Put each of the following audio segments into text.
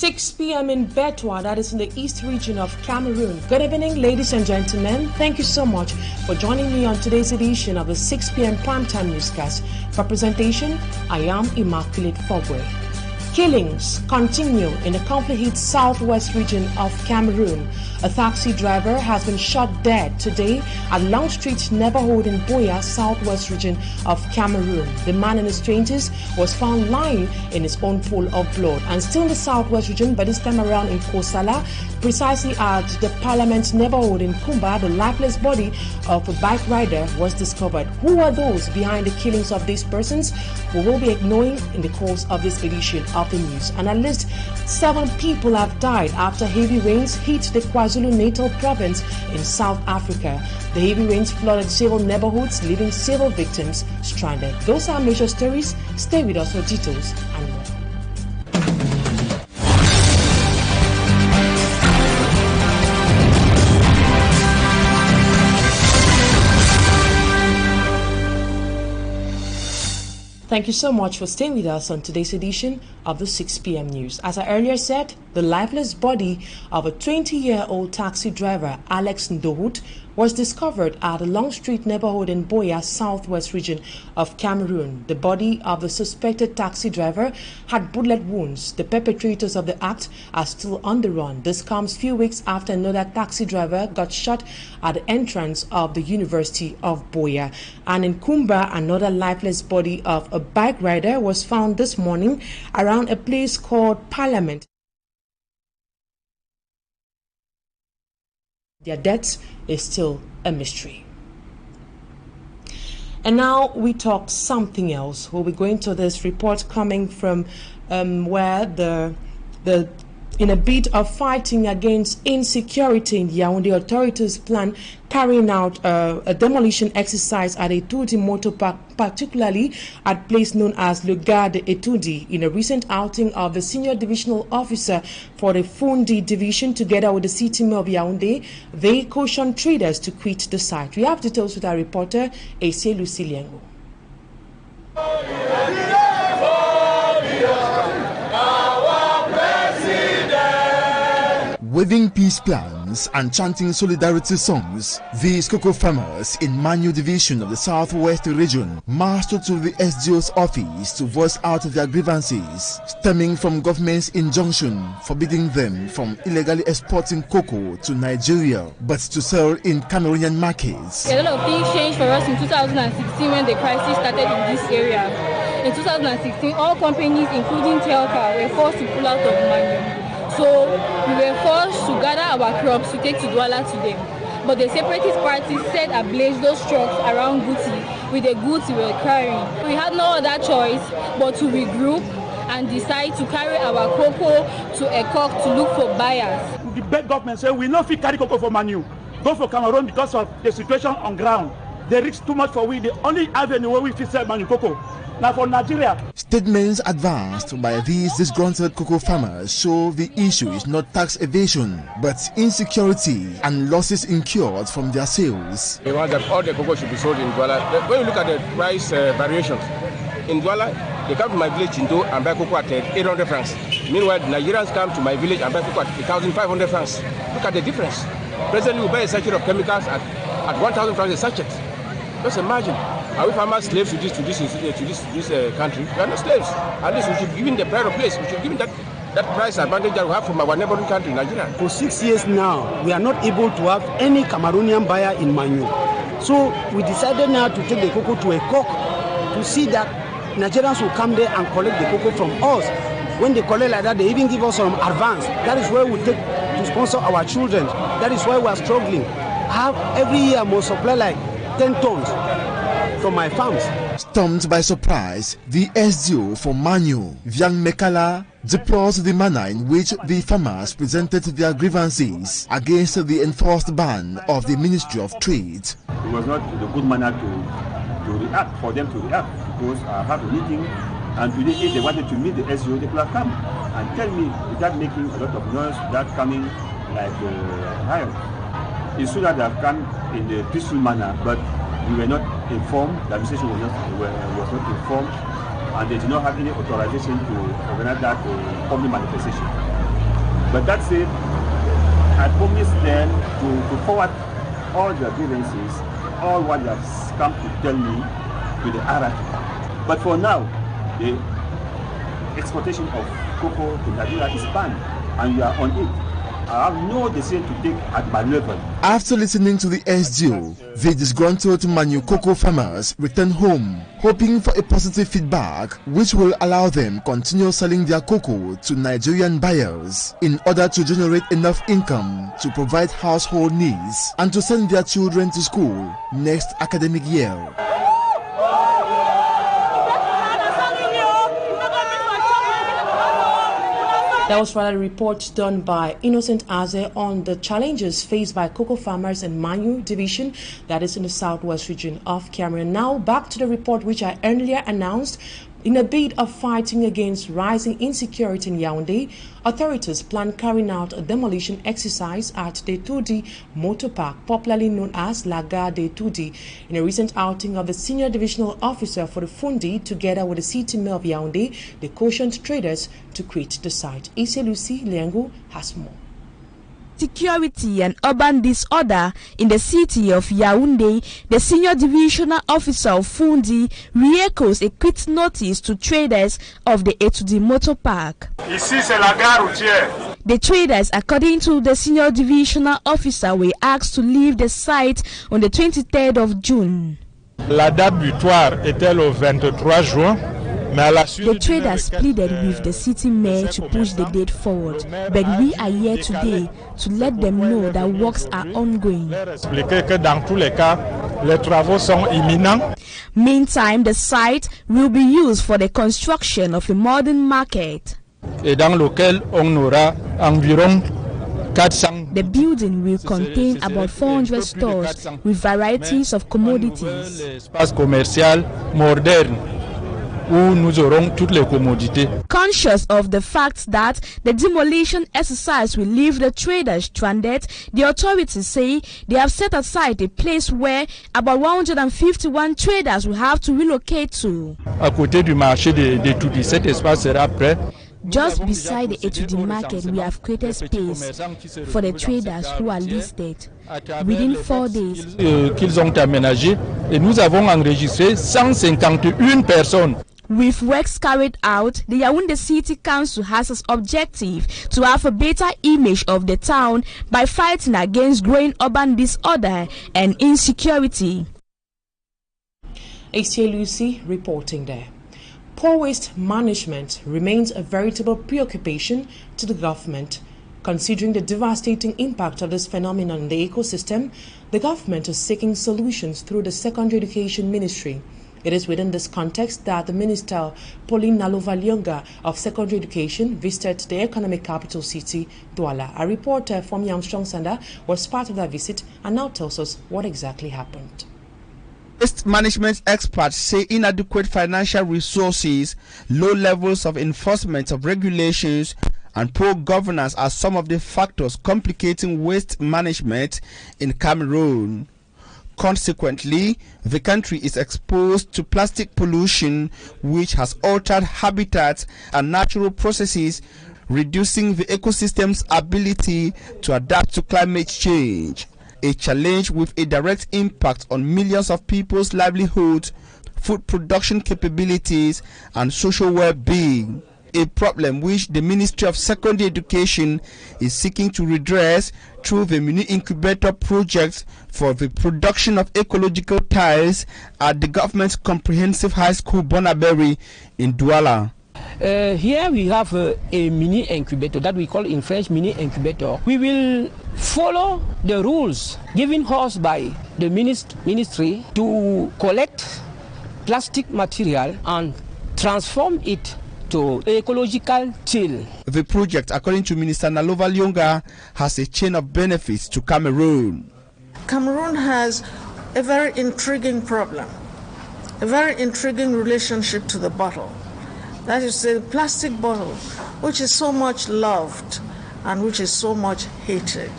6 p.m. in Betwa, that is in the east region of Cameroon. Good evening, ladies and gentlemen. Thank you so much for joining me on today's edition of the 6 p.m. Primetime Newscast. For presentation, I am Immaculate Fogwe. Killings continue in the conflict southwest region of Cameroon. A taxi driver has been shot dead today at Long Street neighborhood in Boya, southwest region of Cameroon. The man in his 20s was found lying in his own pool of blood. And still in the southwest region, but this time around in Kosala, precisely at the Parliament neighborhood in Kumba, the lifeless body of a bike rider was discovered. Who are those behind the killings of these persons? We will be knowing in the course of this edition of the news. And at least 7 people have died after heavy rains hit the KwaZulu-Natal province in South Africa. The heavy rains flooded several neighborhoods, leaving several victims stranded. Those are major stories. Stay with us for details and more. Thank you so much for staying with us on today's edition of the 6 p.m. news. As I earlier said, the lifeless body of a 20-year-old taxi driver, Alex Ndohut, was discovered at the Long Street neighborhood in Boya, southwest region of Cameroon. The body of the suspected taxi driver had bullet wounds. The perpetrators of the act are still on the run. This comes few weeks after another taxi driver got shot at the entrance of the University of Boya. And in Kumba, another lifeless body of a bike rider was found this morning around a place called Parliament. Their deaths is still a mystery. And now we talk something else. We'll be going to this report coming from where in a bit of fighting against insecurity in Yaoundé, authorities plan carrying out a demolition exercise at Etudi Motor Park, particularly at a place known as Le Gare de Etudi. In a recent outing of the senior divisional officer for the Fundi division, together with the city mayor of Yaoundé, they cautioned traders to quit the site. We have details with our reporter, Ese Luciliengo. Waving peace plans and chanting solidarity songs, these cocoa farmers in Manu division of the southwest region marched to the SDO's office to voice out their grievances stemming from government's injunction forbidding them from illegally exporting cocoa to Nigeria but to sell in Cameroonian markets. A lot of things changed for us in 2016 when the crisis started in this area. In 2016, all companies, including Telka, were forced to pull out of Manu. So we were forced to gather our crops to take to Douala to them. But the separatist parties set ablaze those trucks around Guti with the goods we were carrying. We had no other choice but to regroup and decide to carry our cocoa to Equinoxe to look for buyers. The big government said we no fit carry cocoa for Manu, go for Cameroon because of the situation on ground. They risk too much for we. The only avenue where we fit sell Manu cocoa. Now for Nigeria. Statements advanced by these disgruntled cocoa farmers show the issue is not tax evasion, but insecurity and losses incurred from their sales. They want that all the cocoa should be sold in Douala. When you look at the price variations, in Douala, they come to my village in Do and buy cocoa at 800 francs. Meanwhile, Nigerians come to my village and buy cocoa at 1,500 francs. Look at the difference. Presently, we buy a sachet of chemicals at 1,000 francs a sachet. Just imagine. Are we farmers slaves to this country? We are not slaves. At least we should give in the pride of place. We should give in that price advantage that we have from our neighboring country, Nigeria. For 6 years now, we are not able to have any Cameroonian buyer in Manu. So we decided now to take the cocoa to Equinoxe to see that Nigerians will come there and collect the cocoa from us. When they collect like that, they even give us some advance. That is where we take to sponsor our children. That is why we are struggling. I have every year I must supply like 10 tons from my farms. Stumped by surprise, the SDO for Manu, Viang Mekala, deplores the manner in which the farmers presented their grievances against the enforced ban of the Ministry of Trade. It was not the good manner to react, for them to react, because I have a meeting, and today if they wanted to meet the SDO, they could have come and tell me without making a lot of noise, without coming like riot. It's true that they have come in a peaceful manner, but we were not informed, the administration was not informed, and they did not have any authorization to organize that public manifestation. But that said, I promised them to forward all their grievances, all what they have come to tell me, to the RF. But for now, the exportation of cocoa to Nigeria is banned, and we are on it. I have no decision to take at my level. After listening to the SGO, the disgruntled Manu cocoa farmers returned home, hoping for a positive feedback which will allow them continue selling their cocoa to Nigerian buyers in order to generate enough income to provide household needs and to send their children to school next academic year. That was rather a report done by Innocent Aze on the challenges faced by cocoa farmers in Manu division, that is in the southwest region of Cameroon. Now back to the report which I earlier announced. In a bid of fighting against rising insecurity in Yaoundé, authorities plan carrying out a demolition exercise at the Tudi Motor Park, popularly known as La Gare de Tudi. In a recent outing of the senior divisional officer for the Fundi, together with the city mayor of Yaoundé, they cautioned traders to quit the site. Issa Lucy Liangu has more. Security and urban disorder in the city of Yaoundé, the senior divisional officer of Fundi re-echoes a quit notice to traders of the Etudi Motor Park. Ici, c'est la gare routière. The traders, according to the senior divisional officer, were asked to leave the site on the 23rd of June. La date butoir était le 23 juin. The traders pleaded with the city mayor to push the date forward, but we are here today to let them know that works are ongoing. Meantime, the site will be used for the construction of a modern market. The building will contain about 400 stores with varieties of commodities. Conscious of the fact that the demolition exercise will leave the traders stranded, the authorities say they have set aside a place where about 151 traders will have to relocate to. Just beside the Etudi market, we have created space for the traders who are listed. Within 4 days, qu'ils ont aménagé, et nous avons enregistré 151 personnes. With works carried out, the Yaoundé City Council has as objective to have a better image of the town by fighting against growing urban disorder and insecurity. Issa Lucy reporting there. Poor waste management remains a veritable preoccupation to the government. Considering the devastating impact of this phenomenon on the ecosystem, the government is seeking solutions through the Secondary Education Ministry. It is within this context that the Minister Pauline Nalovalionga of Secondary Education visited the economic capital city, Douala. A reporter from Armstrong Sanda was part of that visit and now tells us what exactly happened. Waste management experts say inadequate financial resources, low levels of enforcement of regulations, and poor governance are some of the factors complicating waste management in Cameroon. Consequently, the country is exposed to plastic pollution, which has altered habitats and natural processes, reducing the ecosystem's ability to adapt to climate change, a challenge with a direct impact on millions of people's livelihoods, food production capabilities, and social well-being. A problem which the Ministry of Secondary Education is seeking to redress through the mini incubator project for the production of ecological tiles at the government's comprehensive high school Bonaberry in Douala. Here we have a mini incubator that we call in French mini incubator. We will follow the rules given us by the ministry to collect plastic material and transform it to ecological till. The project, according to Minister Nalovalionga, has a chain of benefits to Cameroon. Cameroon has a very intriguing problem, a very intriguing relationship to the bottle. That is the plastic bottle, which is so much loved and which is so much hated.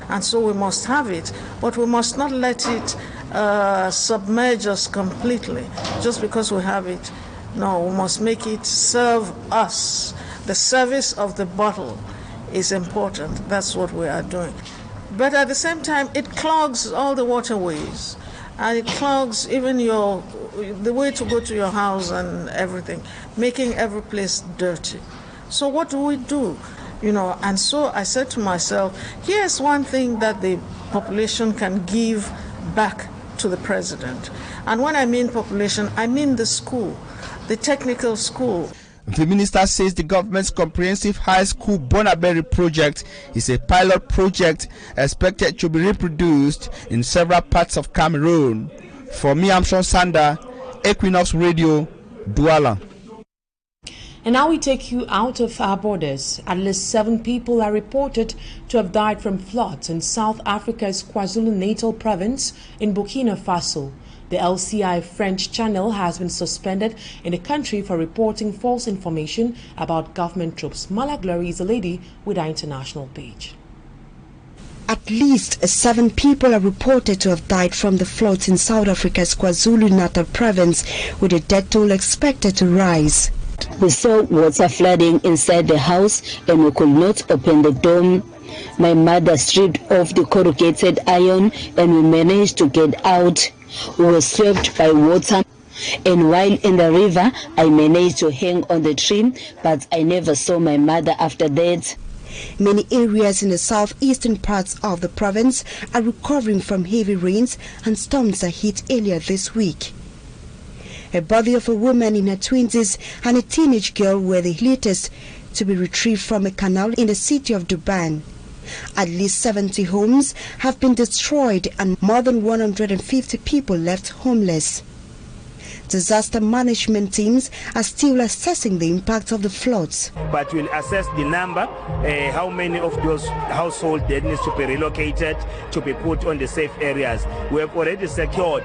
And so we must have it, but we must not let it submerge us completely just because we have it. No, we must make it serve us. The service of the bottle is important. That's what we are doing. But at the same time, it clogs all the waterways. And it clogs even the way to go to your house and everything, making every place dirty. So what do we do? And so I said to myself, here's one thing that the population can give back to the president. And when I mean population, I mean the school, the technical school. The minister says the government's comprehensive high school Bonaberry project is a pilot project expected to be reproduced in several parts of Cameroon. For me, I'm Sean Sander, Equinoxe Radio, Douala. And now we take you out of our borders. At least 7 people are reported to have died from floods in South Africa's KwaZulu-Natal province in Burkina Faso. The LCI French channel has been suspended in the country for reporting false information about government troops. Mala Glory is a lady with our international page. At least 7 people are reported to have died from the floods in South Africa's KwaZulu-Natal province, with the death toll expected to rise. We saw water flooding inside the house and we could not open the door. My mother stripped off the corrugated iron and we managed to get out. We were swept by water, and while in the river I managed to hang on the tree, but I never saw my mother after that. Many areas in the southeastern parts of the province are recovering from heavy rains and storms that hit earlier this week. A body of a woman in her 20s and a teenage girl were the latest to be retrieved from a canal in the city of Durban. At least 70 homes have been destroyed and more than 150 people left homeless. Disaster management teams are still assessing the impact of the floods. But we'll assess the number, how many of those households that needs to be relocated to be put on the safe areas. We have already secured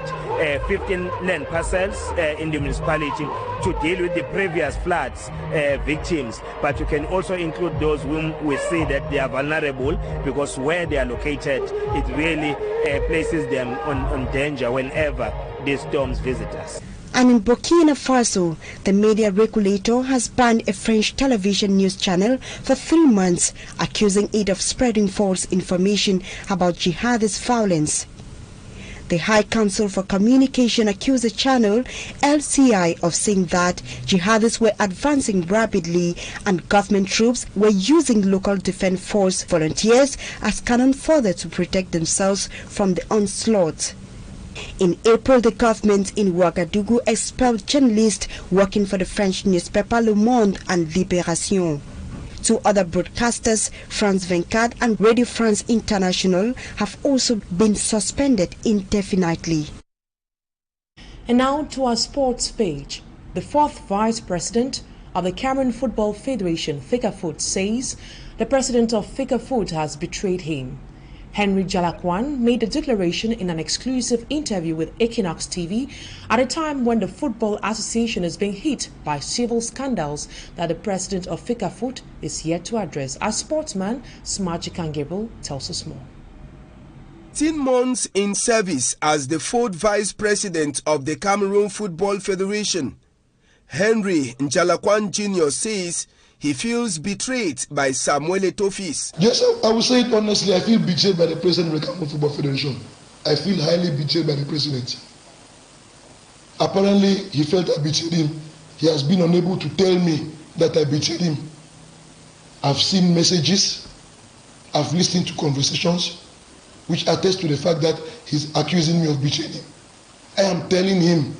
15 land parcels in the municipality to deal with the previous floods victims. But you can also include those whom we see that they are vulnerable, because where they are located, it really places them on danger whenever these storms visit us. And in Burkina Faso, the media regulator has banned a French television news channel for 3 months, accusing it of spreading false information about jihadist violence. The High Council for Communication accused the channel, LCI, of saying that jihadists were advancing rapidly and government troops were using local defense force volunteers as cannon fodder to protect themselves from the onslaught. In April, the government in Ouagadougou expelled journalists working for the French newspaper Le Monde and Libération. 2 other broadcasters, France 24 and Radio France International, have also been suspended indefinitely. And now to our sports page. The 4th Vice President of the Cameroon Football Federation, Fecafoot, says the President of Fecafoot has betrayed him. Henry Jalakwan made the declaration in an exclusive interview with Equinoxe TV at a time when the Football Association is being hit by civil scandals that the president of Fecafoot is yet to address. Our sportsman, Smaji Kangebo, tells us more. 10 months in service as the 4th Vice President of the Cameroon Football Federation, Henry Njalakwan Jr. says he feels betrayed by Samuel Etofis. Yes, I will say it honestly. I feel betrayed by the president of the Cameroon Football Federation. I feel highly betrayed by the president. Apparently, he felt I betrayed him. He has been unable to tell me that I betrayed him. I've seen messages. I've listened to conversations which attest to the fact that he's accusing me of betraying him. I am telling him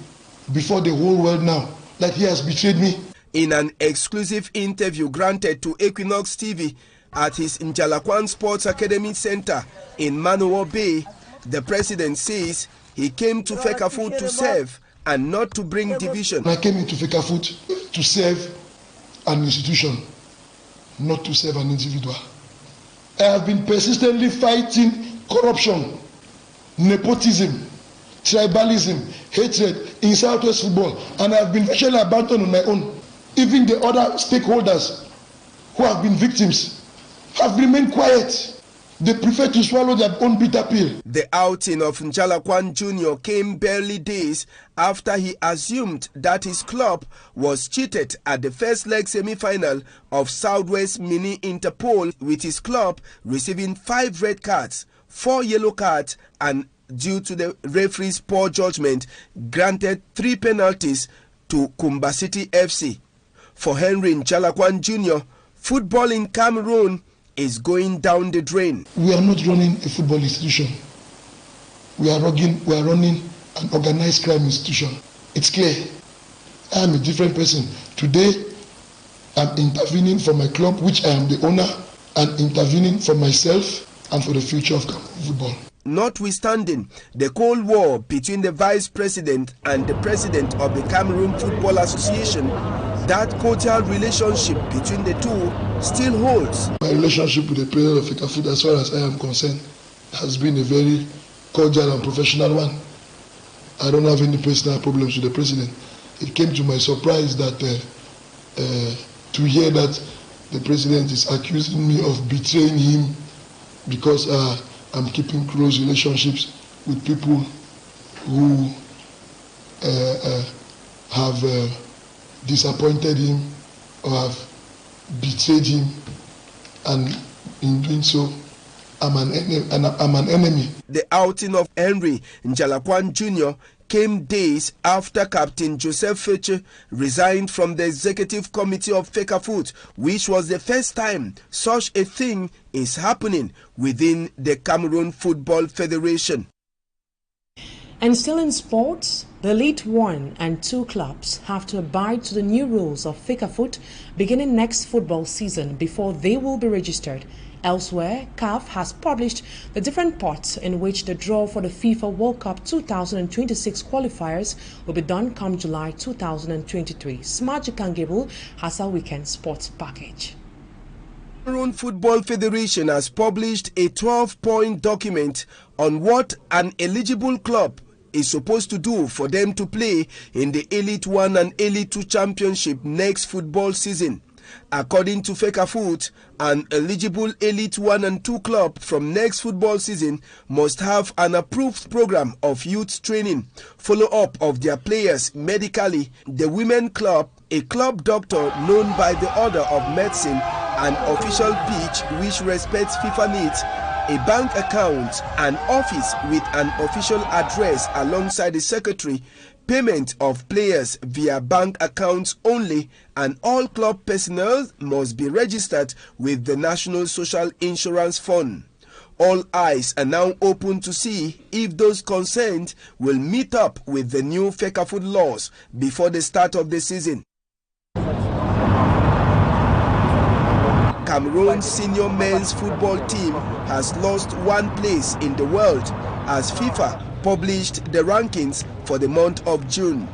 before the whole world now that he has betrayed me. In an exclusive interview granted to Equinoxe TV at his Njalakwan Sports Academy Center in Manoa Bay, the president says he came to Fecafoot to serve and not to bring division. I came into Fecafoot to serve an institution, not to serve an individual. I have been persistently fighting corruption, nepotism, tribalism, hatred in Southwest football, and I have been virtually abandoned on my own. Even the other stakeholders who have been victims have remained quiet. They prefer to swallow their own bitter pill. The outing of Njalakwan Jr. came barely days after he assumed that his club was cheated at the first leg semi-final of Southwest Mini Interpol, with his club receiving 5 red cards, 4 yellow cards, and due to the referee's poor judgment, granted 3 penalties to Kumba City FC. For Henry Njalakwan Jr., football in Cameroon is going down the drain. We are not running a football institution. We are running an organized crime institution. It's clear. I am a different person. Today, I'm intervening for my club, which I am the owner, and intervening for myself and for the future of Cameroon football. Notwithstanding the Cold War between the Vice President and the President of the Cameroon Football Association, that cordial relationship between the two still holds. My relationship with the President of FECAFOOT, as far as I am concerned, has been a very cordial and professional one. I don't have any personal problems with the President. It came to my surprise that to hear that the President is accusing me of betraying him because I'm keeping close relationships with people who have disappointed him or have betrayed him, and in doing so, I'm an enemy. The outing of Henry Njalakwan Jr. came days after Captain Joseph Feche resigned from the executive committee of FECAFOOT, which was the first time such a thing is happening within the Cameroon Football Federation. And still in sports, the Elite 1 and 2 clubs have to abide to the new rules of FECAFOOT beginning next football season before they will be registered. Elsewhere, CAF has published the different parts in which the draw for the FIFA World Cup 2026 qualifiers will be done come July 2023. Smaji Kangable has our weekend sports package. Cameroon Football Federation has published a 12-point document on what an eligible club is supposed to do for them to play in the Elite 1 and Elite 2 Championship next football season. According to FECAFOOT, an eligible Elite 1 and 2 club from next football season must have an approved program of youth training, follow-up of their players medically, the women club, a club doctor known by the Order of Medicine, an official pitch which respects FIFA needs, a bank account, an office with an official address alongside the secretary, payment of players via bank accounts only, and all club personnel must be registered with the National Social Insurance Fund. All eyes are now open to see if those concerned will meet up with the new FECAFOOT laws before the start of the season. Cameroon's senior men's football team has lost 1 place in the world as FIFA published the rankings for the month of June.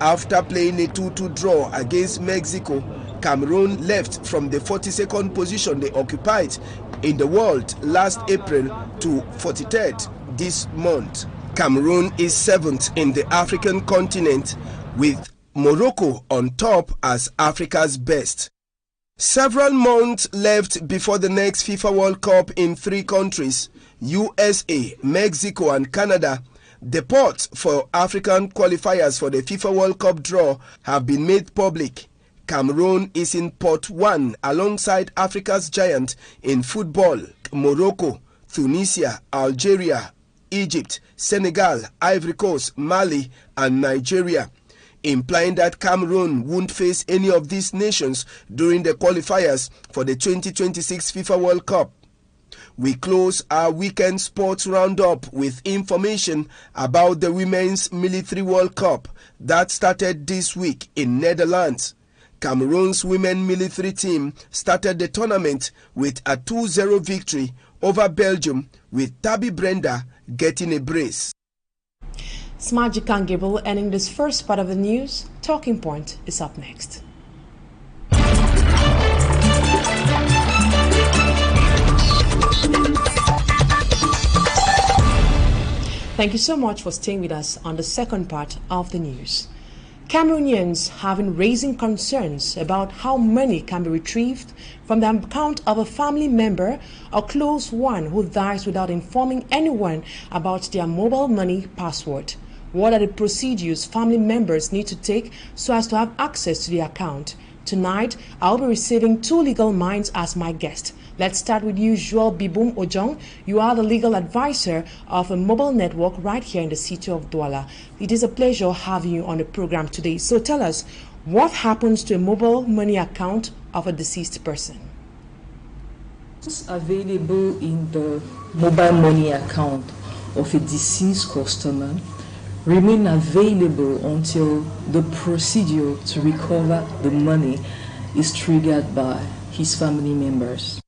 After playing a 2-2 draw against Mexico, Cameroon left from the 42nd position they occupied in the world last April to 43rd this month. Cameroon is 7th in the African continent, with Morocco on top as Africa's best. Several months left before the next FIFA World Cup in 3 countries, USA, Mexico and Canada. The pots for African qualifiers for the FIFA World Cup draw have been made public. Cameroon is in pot 1 alongside Africa's giant in football, Morocco, Tunisia, Algeria, Egypt, Senegal, Ivory Coast, Mali and Nigeria, implying that Cameroon won't face any of these nations during the qualifiers for the 2026 FIFA World Cup. We close our weekend sports roundup with information about the Women's Military World Cup that started this week in Netherlands. Cameroon's women military team started the tournament with a 2-0 victory over Belgium, with Tabby Brenda getting a brace. Smaji Kangable ending this first part of the news. Talking Point is up next. Thank you so much for staying with us on the second part of the news. Cameroonians have been raising concerns about how money can be retrieved from the account of a family member or close one who dies without informing anyone about their mobile money password. What are the procedures family members need to take so as to have access to the account? Tonight, I'll be receiving two legal minds as my guest. Let's start with you, Joel Bibum Ojong. You are the legal advisor of a mobile network right here in the city of Douala. It is a pleasure having you on the program today. So tell us, what happens to a mobile money account of a deceased person? What's available in the mobile money account of a deceased customer remain available until the procedure to recover the money is triggered by his family members.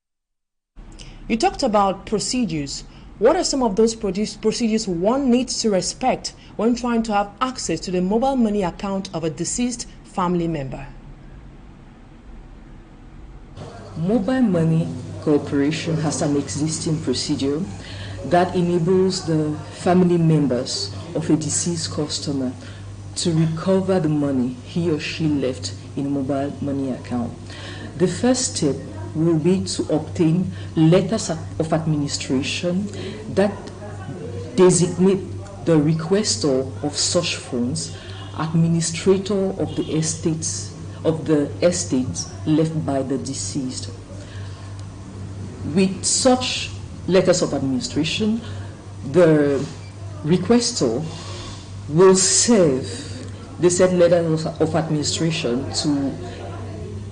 You talked about procedures. What are some of those procedures one needs to respect when trying to have access to the mobile money account of a deceased family member? Mobile Money Corporation has an existing procedure that enables the family members of a deceased customer to recover the money he or she left in a mobile money account. The first step will be to obtain letters of administration that designate the requestor of such funds administrator of the estates left by the deceased. With such letters of administration, the requestor will serve the said letter of administration to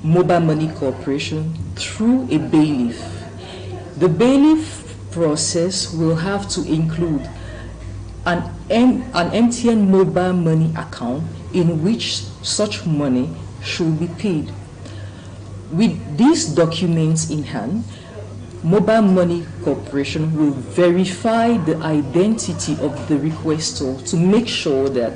Mobile Money Corporation through a bailiff. The bailiff process will have to include an MTN mobile money account in which such money should be paid. With these documents in hand, Mobile Money Corporation will verify the identity of the requestor to make sure that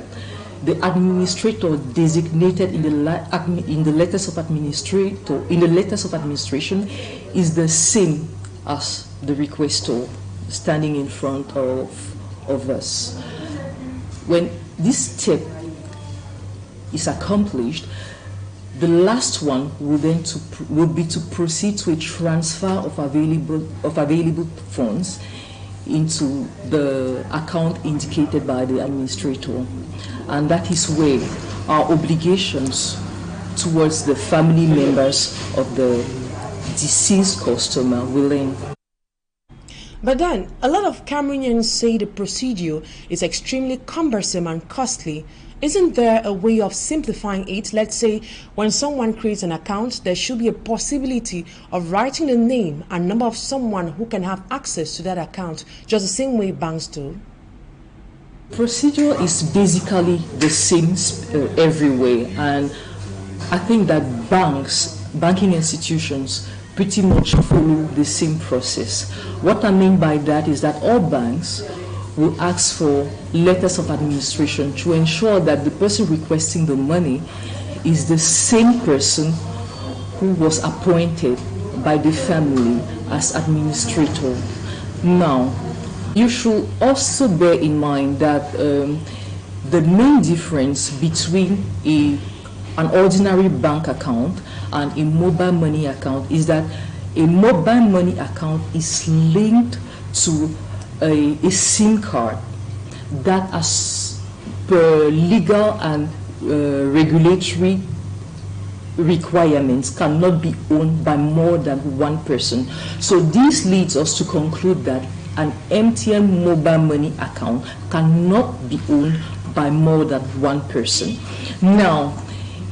the administrator designated in the letters of administration is the same as the requestor standing in front of us. When this step is accomplished, the last one will be to proceed to a transfer of available funds into the account indicated by the administrator, and that is where our obligations towards the family members of the deceased customer will end. But then, a lot of Cameroonians say the procedure is extremely cumbersome and costly. Isn't there a way of simplifying it? Let's say when someone creates an account, there should be a possibility of writing the name and number of someone who can have access to that account, just the same way banks do. Procedure is basically the same everywhere, and I think that banking institutions pretty much follow the same process. What I mean by that is that all banks will ask for letters of administration to ensure that the person requesting the money is the same person who was appointed by the family as administrator. Now, you should also bear in mind that the main difference between an ordinary bank account and a mobile money account is that a mobile money account is linked to a SIM card that, as per legal and regulatory requirements, cannot be owned by more than one person. So this leads us to conclude that an MTN mobile money account cannot be owned by more than one person. Now,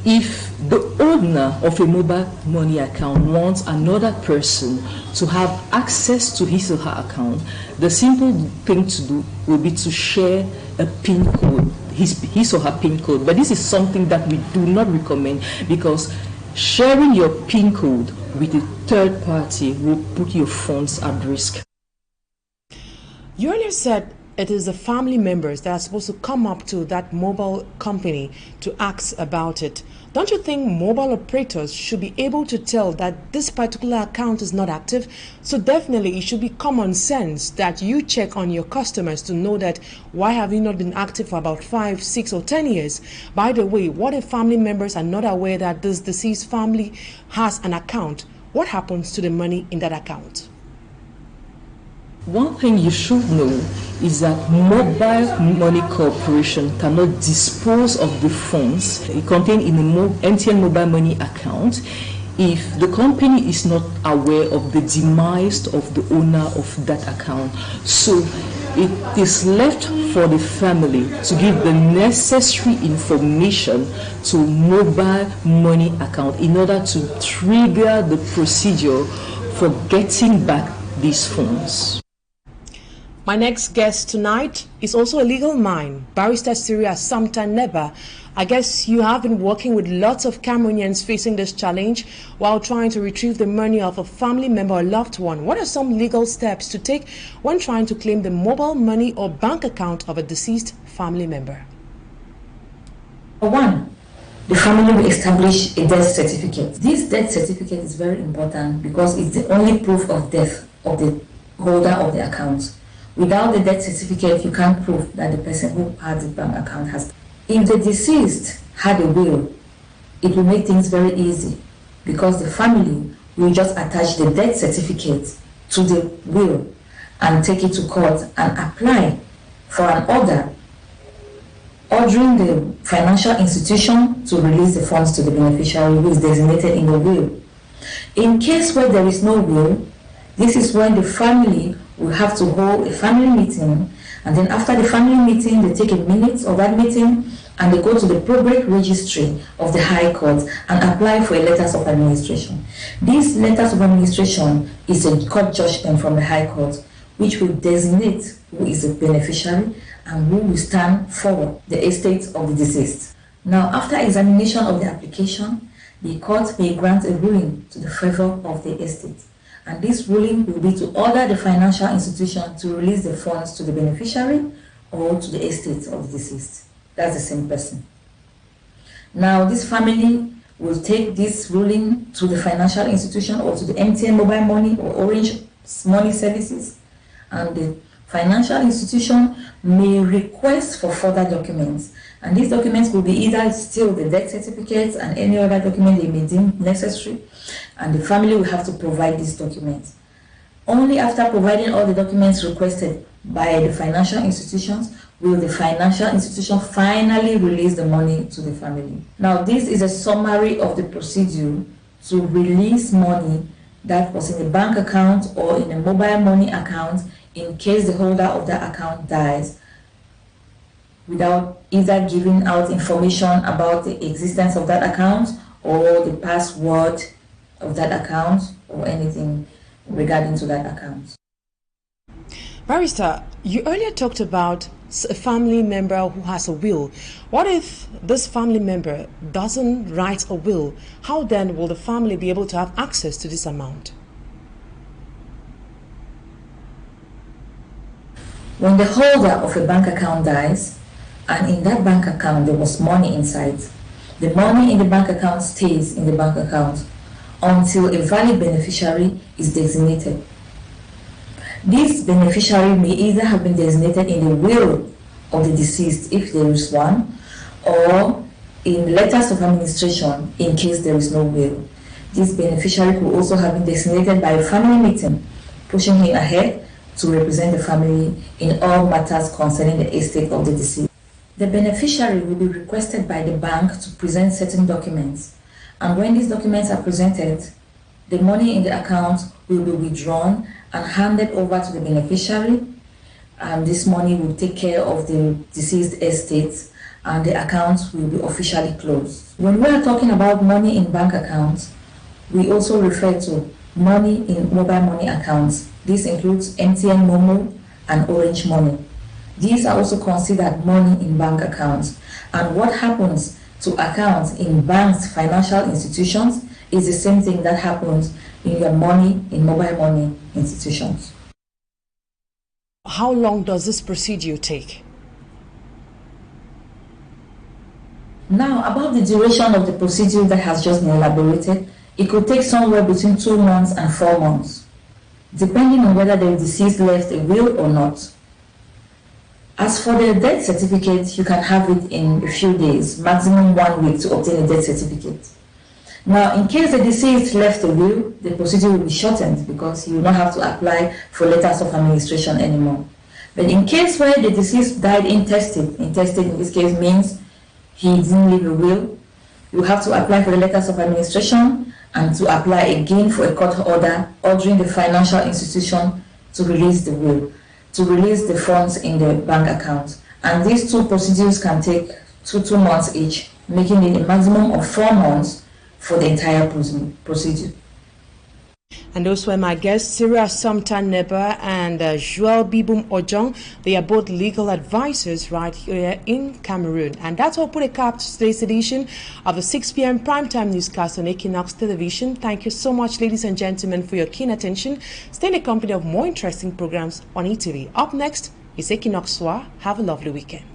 if the owner of a mobile money account wants another person to have access to his or her account, the simple thing to do will be to share a PIN code, his or her PIN code. But this is something that we do not recommend, because sharing your PIN code with a third party will put your funds at risk. You earlier said it is the family members that are supposed to come up to that mobile company to ask about it. Don't you think mobile operators should be able to tell that this particular account is not active? So definitely it should be common sense that you check on your customers to know that why have you not been active for about 5, 6 or 10 years? By the way, what if family members are not aware that this deceased family has an account? What happens to the money in that account? One thing you should know is that Mobile Money Corporation cannot dispose of the funds contained in the MTN Mobile Money account if the company is not aware of the demise of the owner of that account. So it is left for the family to give the necessary information to Mobile Money account in order to trigger the procedure for getting back these funds. My next guest tonight is also a legal mind, Barrister Syria Samta Neba. I guess you have been working with lots of Cameroonians facing this challenge while trying to retrieve the money of a family member or loved one. What are some legal steps to take when trying to claim the mobile money or bank account of a deceased family member? One, the family will establish a death certificate. This death certificate is very important because it's the only proof of death of the holder of the account. Without the death certificate, you can't prove that the person who had the bank account has. If the deceased had a will, it will make things very easy because the family will just attach the death certificate to the will and take it to court and apply for an order ordering the financial institution to release the funds to the beneficiary who is designated in the will. In case where there is no will, this is when the family will have to hold a family meeting, and then after the family meeting, they take a minute of that meeting and they go to the probate registry of the High Court and apply for a letters of administration. This letters of administration is a court judgment from the High Court, which will designate who is the beneficiary and who will stand for the estate of the deceased. Now, after examination of the application, the court may grant a ruling to the favor of the estate. And this ruling will be to order the financial institution to release the funds to the beneficiary or to the estate of the deceased. That's the same person. Now, this family will take this ruling to the financial institution or to the MTN Mobile Money or Orange Money Services, and the financial institution may request for further documents. And these documents will be either still the death certificates and any other document they may deem necessary, and the family will have to provide these documents. Only after providing all the documents requested by the financial institutions will the financial institution finally release the money to the family. Now, this is a summary of the procedure to release money that was in a bank account or in a mobile money account in case the holder of that account dies, without either giving out information about the existence of that account or the password of that account or anything regarding to that account. Barrister, you earlier talked about a family member who has a will. What if this family member doesn't write a will? How then will the family be able to have access to this amount? When the holder of a bank account dies, and in that bank account there was money inside, the money in the bank account stays in the bank account until a valid beneficiary is designated. This beneficiary may either have been designated in the will of the deceased if there is one, or in letters of administration in case there is no will. This beneficiary could also have been designated by a family meeting, pushing him ahead to represent the family in all matters concerning the estate of the deceased. The beneficiary will be requested by the bank to present certain documents, and when these documents are presented, the money in the account will be withdrawn and handed over to the beneficiary, and this money will take care of the deceased estate, and the account will be officially closed. When we are talking about money in bank accounts, we also refer to money in mobile money accounts. This includes MTN Momo and Orange Money. These are also considered money in bank accounts. And what happens to accounts in banks, financial institutions, is the same thing that happens in your money in mobile money institutions. How long does this procedure take? Now, about the duration of the procedure that has just been elaborated, it could take somewhere between 2 months and 4 months, depending on whether the deceased left a will or not. As for the death certificate, you can have it in a few days, maximum 1 week to obtain a death certificate. Now, in case the deceased left a will, the procedure will be shortened because you will not have to apply for letters of administration anymore. But in case where the deceased died intestate in this case means he didn't leave a will, you have to apply for the letters of administration and to apply again for a court order ordering the financial institution to release the will, to release the funds in the bank account. And these 2 procedures can take 2 months each, making it a maximum of 4 months for the entire procedure. And those were my guests, Sarah Somtan Neba and Joel Bibum Ojong. They are both legal advisors right here in Cameroon. And that's all put a cap to today's edition of the 6 p.m. primetime newscast on Equinoxe Television. Thank you so much, ladies and gentlemen, for your keen attention. Stay in the company of more interesting programs on ETV. Up next is Equinoxe Soir. Have a lovely weekend.